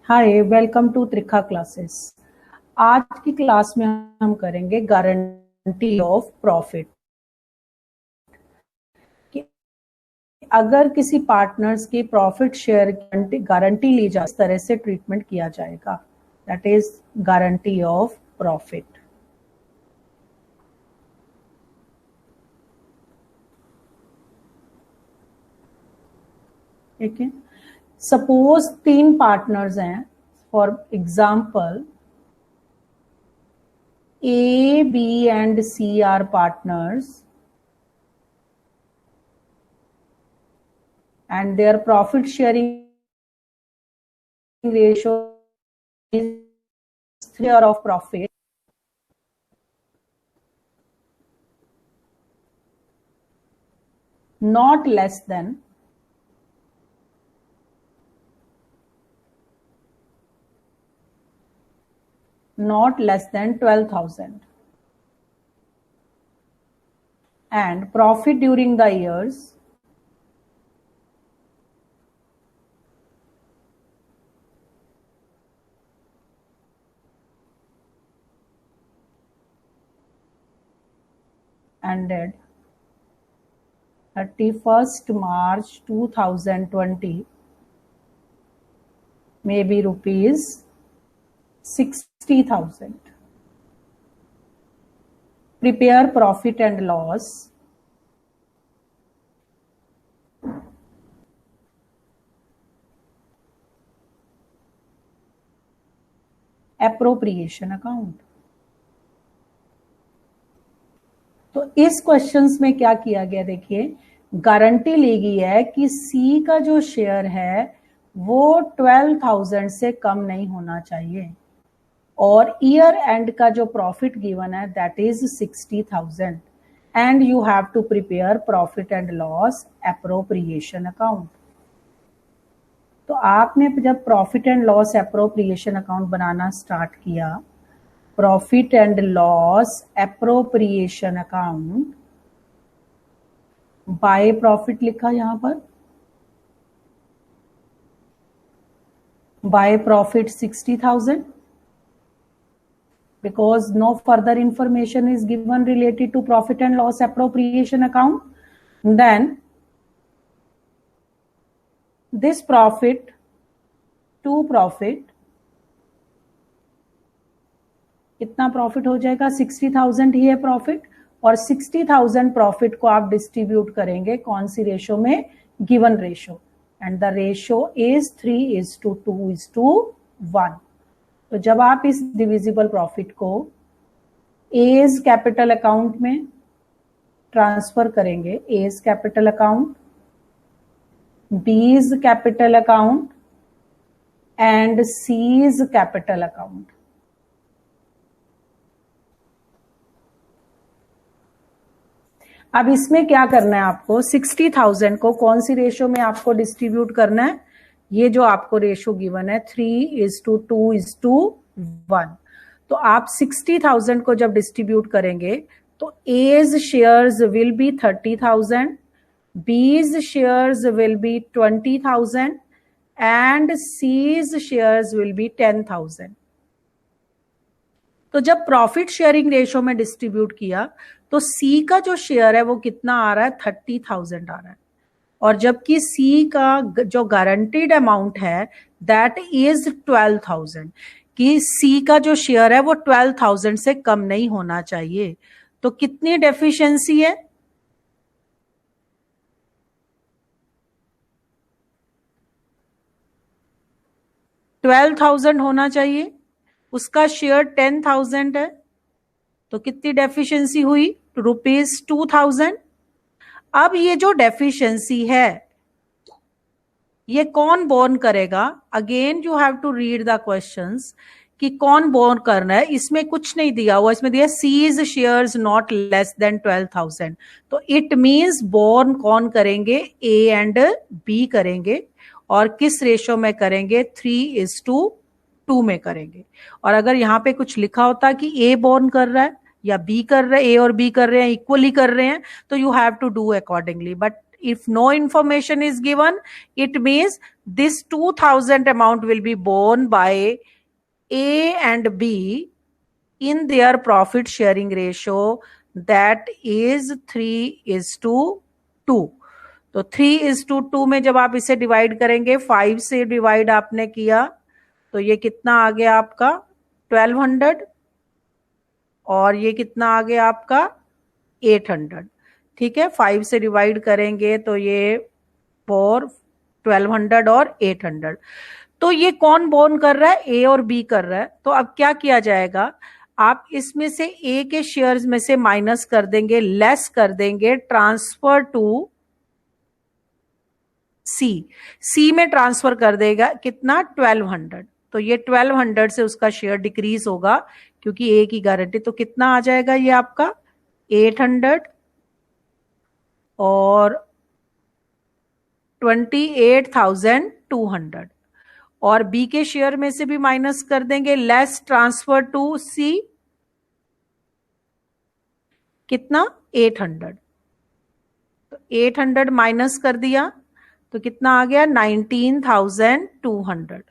Hi, welcome to Trikha classes. आज की class में हम करेंगे गारंटी ऑफ प्रॉफिट। कि अगर किसी पार्टनर्स की प्रॉफिट शेयर गारंटी ली जाए, इस तरह से ट्रीटमेंट किया जाएगा। That is guarantee of profit. ठीक है। सपोज 3 पार्टनर्स हैं। For example, A, B and C are partners and their profit sharing ratio is 3 of profit. Not less than 12,000, and profit during the years ended 31st March 2020 may be rupees 60,000. Prepare profit and loss appropriation account. तो इस questions में क्या किया गया, देखिए, guarantee ली गई है कि सी का जो शेयर है वो 12,000 से कम नहीं होना चाहिए और ईयर एंड का जो प्रॉफिट गिवन है that is 60,000 and you have to prepare profit and loss appropriation account. तो आपने जब profit and loss appropriation account बनाना स्टार्ट किया, profit and loss appropriation account, by profit लिखा यहां पर, by profit 60,000 because no further information is given related to profit and loss appropriation account. Then this profit to profit, कितना profit हो जाएगा, 60,000 ही है profit, और 60,000 प्रॉफिट को आप डिस्ट्रीब्यूट करेंगे कौन सी रेशो में, given ratio, and the ratio is 3:2:1। तो जब आप इस डिविजिबल प्रॉफिट को एज कैपिटल अकाउंट में ट्रांसफर करेंगे, A's capital account, B's capital account and C's capital account, अब इसमें क्या करना है आपको, 60,000 को कौन सी रेशो में आपको डिस्ट्रीब्यूट करना है, ये जो आपको रेशो गिवन है 3:2:1। तो आप 60,000 को जब डिस्ट्रीब्यूट करेंगे तो as shares will be 30,000, B's shares will be 20,000 and C's shares will be 10,000। तो जब प्रॉफिट शेयरिंग रेशो में डिस्ट्रीब्यूट किया तो सी का जो शेयर है वो कितना आ रहा है, 30,000 आ रहा है, और जबकि सी का जो गारंटीड अमाउंट है दैट इज 12,000, कि सी का जो शेयर है वो 12,000 से कम नहीं होना चाहिए। तो कितनी डेफिशिएंसी है, $12,000 होना चाहिए, उसका शेयर 10,000 है, तो कितनी डेफिशिएंसी हुई, ₹2,000। अब ये जो डेफिशिएंसी है ये कौन बोर्न करेगा, again you have to read the questions कि कौन बोर्न करना है। इसमें कुछ नहीं दिया हुआ, इसमें दिया C's shares not less than 12,000, तो इट मींस बोर्न कौन करेंगे, ए एंड बी करेंगे, और किस रेशो में करेंगे, 3:2 में करेंगे। और अगर यहाँ पे कुछ लिखा होता कि ए बोर्न कर रहा है या बी कर रहे हैं, ए और बी कर रहे हैं, इक्वली कर रहे हैं, तो you have to do accordingly, but If no information is given, it means this 2000 amount will be borne by A and B in their profit sharing ratio, that is 3:2. तो 3:2 में जब आप इसे डिवाइड करेंगे, 5 से डिवाइड आपने किया तो ये कितना आ गया आपका 1200, और ये कितना आ गया आपका 800. ठीक है, 5 से डिवाइड करेंगे तो ये 4, 1200 और 800. तो ये कौन बोन कर रहा है? ए और बी कर रहा है. तो अब क्या किया जाएगा, आप इसमें से ए के शेयर्स में से माइनस कर देंगे, लेस कर देंगे, ट्रांसफर टू सी में ट्रांसफर कर देगा कितना 1200. तो ये 1200 से उसका शेयर डिक्रीज होगा क्योंकि ए की गारंटी. तो कितना आ जाएगा ये आपका 800 और 28,200. और बी के शेयर में से भी माइनस कर देंगे, लेस ट्रांसफर टू सी कितना 800. तो 800 माइनस कर दिया तो कितना आ गया 19,200.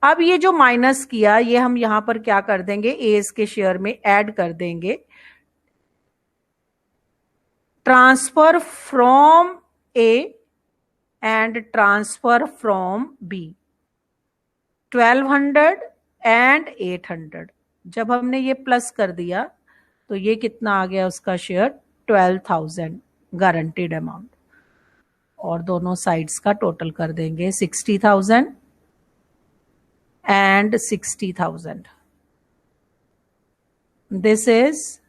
अब ये जो माइनस किया ये हम यहां पर क्या कर देंगे, एस के शेयर में ऐड कर देंगे. Transfer from A and transfer from B, 1200 and 800. जब हमने ये प्लस कर दिया तो ये कितना आ गया उसका शेयर 12,000 गारंटीड अमाउंट. और दोनों साइड्स का टोटल कर देंगे 60,000 and 60,000. This is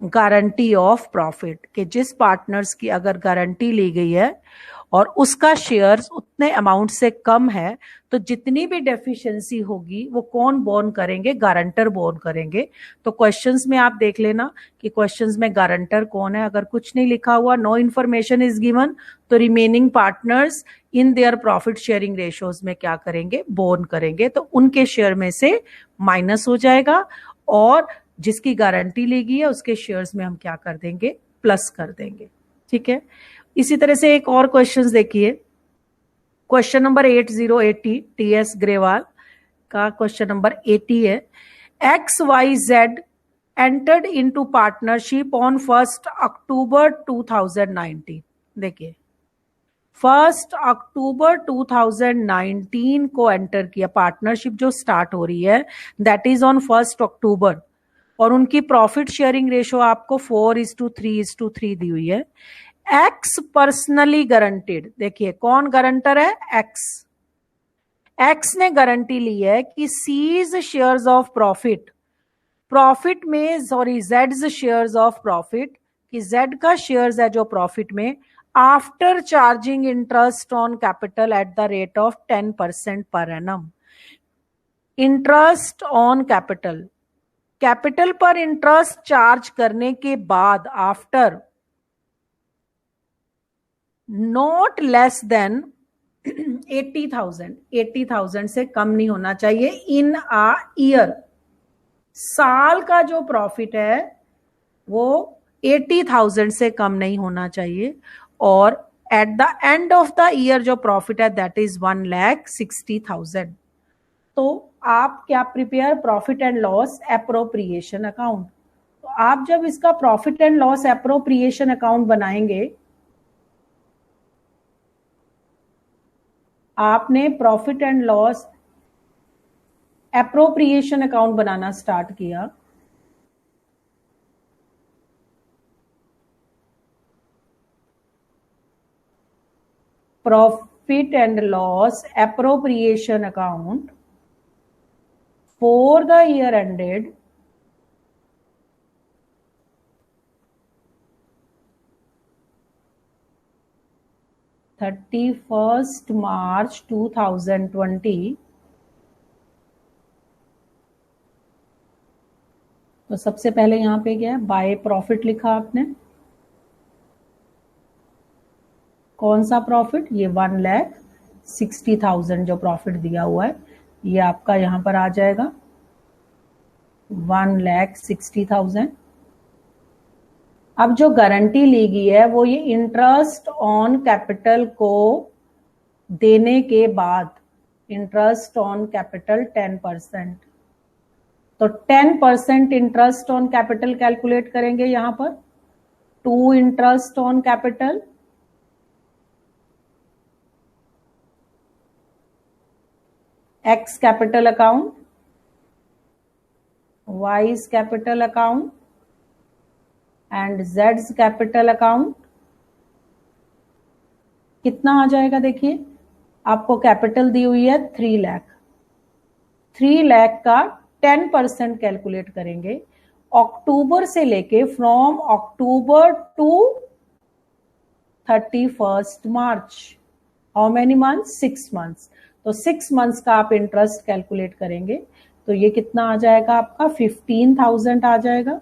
guarantee of profit, कि जिस पार्टनर्स की अगर गारंटी ली गई है और उसका शेयर्स उतने अमाउंट से कम है तो जितनी भी डेफिशिएंसी होगी वो कौन बोर्न करेंगे, गारंटर बोर्न करेंगे. तो क्वेश्चंस में आप देख लेना कि क्वेश्चंस में गारंटर कौन है. अगर कुछ नहीं लिखा हुआ, नो इन्फॉर्मेशन इज गिवन, तो remaining partners in their profit sharing ratios में क्या करेंगे, बोर्न करेंगे. तो उनके शेयर में से माइनस हो जाएगा और जिसकी गारंटी लेगी है उसके शेयर्स में हम क्या कर देंगे, प्लस कर देंगे. ठीक है, इसी तरह से एक और क्वेश्चन देखिए, क्वेश्चन नंबर 8080 टीएस ग्रेवाल का क्वेश्चन नंबर 80 है. XYZ entered into partnership on 1 अक्टूबर 2019. देखिए 1 अक्टूबर 2019 को एंटर किया, पार्टनरशिप जो स्टार्ट हो रही है दैट इज ऑन 1 अक्टूबर, और उनकी प्रॉफिट शेयरिंग रेशो आपको 4:3:3 दी हुई है. एक्स पर्सनली गारंटेड, देखिए कौन गारंटर है, एक्स. एक्स ने गारंटी ली है कि C's shares of profit, profit में सॉरी जेड्स शेयर्स ऑफ प्रॉफिट, कि जेड का शेयर्स है जो प्रॉफिट में, after charging interest on capital at the rate of 10% per annum. Interest on capital, capital पर इंटरेस्ट चार्ज करने के बाद आफ्टर नॉट लेस देन 80,000, 80,000 से कम नहीं होना चाहिए इन अ ईयर. साल का जो प्रॉफिट है वो 80,000 से कम नहीं होना चाहिए. और at the end of the year जो प्रॉफिट है दैट इज 1,60,000. तो आप क्या prepare, profit and loss appropriation account. तो आप जब इसका profit and loss appropriation account बनाएंगे, आपने profit and loss appropriation account बनाना स्टार्ट किया, profit and loss appropriation account for the year ended 31st March 2020. तो सबसे पहले यहां पे क्या है, बाय प्रॉफिट लिखा आपने. कौन सा प्रॉफिट, ये 1,60,000 जो प्रॉफिट दिया हुआ है ये आपका यहां पर आ जाएगा 1,60,000. अब जो गारंटी ली गई है वो ये इंटरेस्ट ऑन कैपिटल को देने के बाद, इंटरेस्ट ऑन कैपिटल 10%, तो 10% इंटरेस्ट ऑन कैपिटल कैलकुलेट करेंगे यहां पर। To interest on capital X capital account, Y's capital account and जेड्स कैपिटल अकाउंट। कितना आ जाएगा देखिए, आपको कैपिटल दी हुई है 3 लाख, 3 लाख का 10% कैलकुलेट करेंगे अक्टूबर से लेके, from October to 31 March. How many months? 6 months. तो 6 मंथ्स का आप इंटरेस्ट कैलकुलेट करेंगे तो ये कितना आ जाएगा आपका? 15,000 आ जाएगा।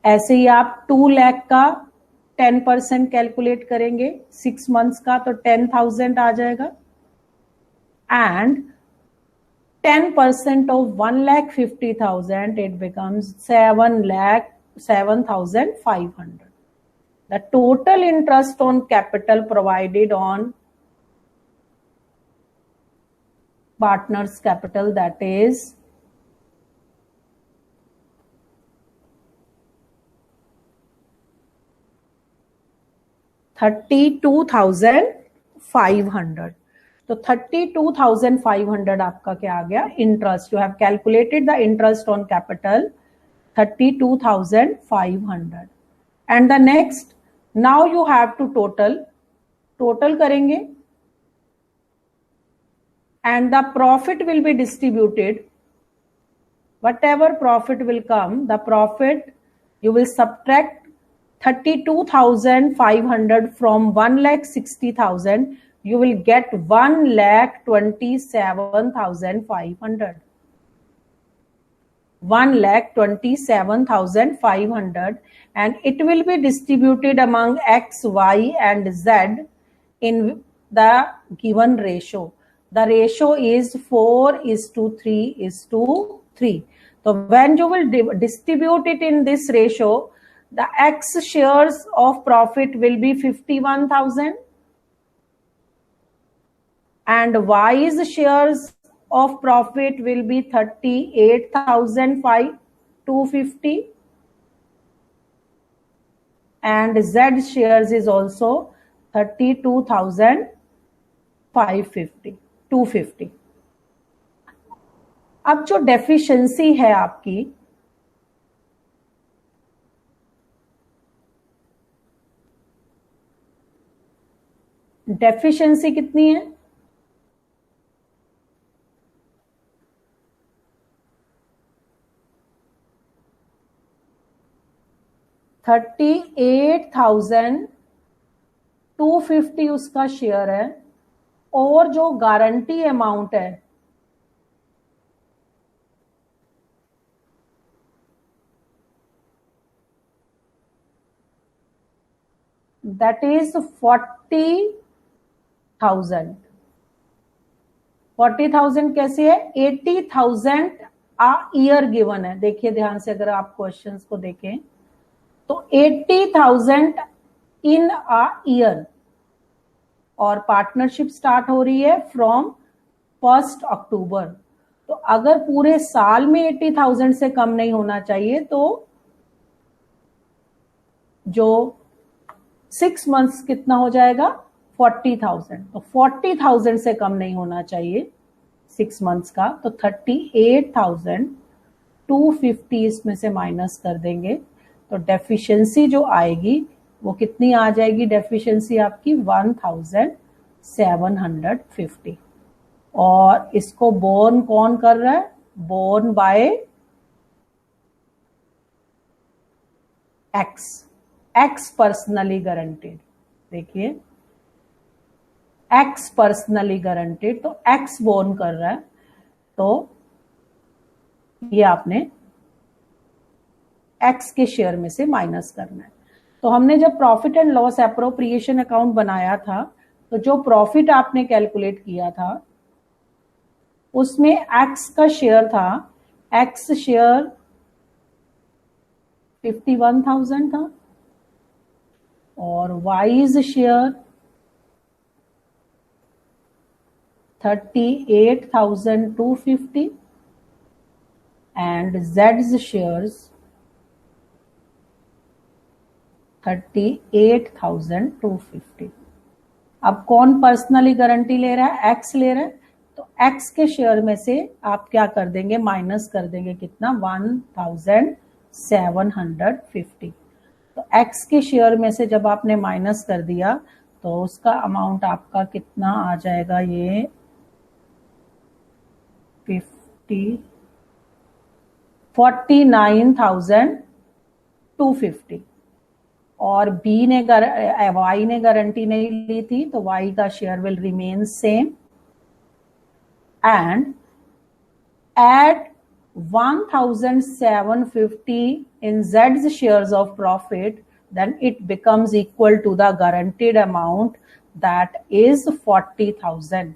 ऐसे ही आप 2 लाख का 10% कैलकुलेट करेंगे 6 मंथ्स का तो 10,000 आ जाएगा। And 10% of 1,50,000, it becomes 7,500. The total interest on capital provided on partner's capital, that is 32,500। तो 32,500 आपका क्या आ गया? Interest. You have calculated the interest on capital 32,500। And the next, now you have to total करेंगे and the profit will be distributed. Whatever profit will come, the profit you will subtract 32,500 from 1,60,000. You will get 1,27,500. 1,27,500, and it will be distributed among X, Y, and Z in the given ratio. The ratio is 4:3:3. So when you will distribute it in this ratio, the X shares of profit will be 51,000 and Y's shares of profit will be 38,250 and Z shares is also 32,250. अब जो deficiency है आपकी, deficiency कितनी है? 38,250 उसका share है और जो गारंटी अमाउंट है that is 40,000. 40,000 कैसे है? 80,000 आ ईयर गिवन है। देखिए ध्यान से, अगर आप क्वेश्चंस को देखें तो 80,000 इन आ ईयर, और पार्टनरशिप स्टार्ट हो रही है फ्रॉम 1 अक्टूबर। तो अगर पूरे साल में 80,000 से कम नहीं होना चाहिए तो जो 6 मंथ्स कितना हो जाएगा? 40,000। तो 40,000 से कम नहीं होना चाहिए 6 मंथ्स का, तो 38,250 इसमें से माइनस कर देंगे तो डेफिशिएंसी जो आएगी वो कितनी आ जाएगी? डेफिशिएंसी आपकी 1,750। और इसको बोर्न कौन कर रहा है? Borne by X personally guaranteed. देखिए एक्स पर्सनली गारंटेड, तो एक्स बोर्न कर रहा है, तो ये आपने एक्स के शेयर में से माइनस करना है। तो हमने जब profit and loss appropriation account बनाया था तो जो प्रॉफिट आपने कैलकुलेट किया था उसमें एक्स का शेयर था, एक्स शेयर 51,000 था और wise share 38,250 and Z's shares 38,250। अब कौन पर्सनली गारंटी ले रहा है? एक्स ले रहा है, तो एक्स के शेयर में से आप क्या कर देंगे? माइनस कर देंगे कितना? 1,750। तो एक्स के शेयर में से जब आपने माइनस कर दिया तो उसका अमाउंट आपका कितना आ जाएगा? ये 49,250 और बी ने वाई ने गारंटी नहीं ली थी तो वाई का share will remain same and add 1,750 in Z's shares of profit, then it becomes equal to the guaranteed amount, that is 40,000।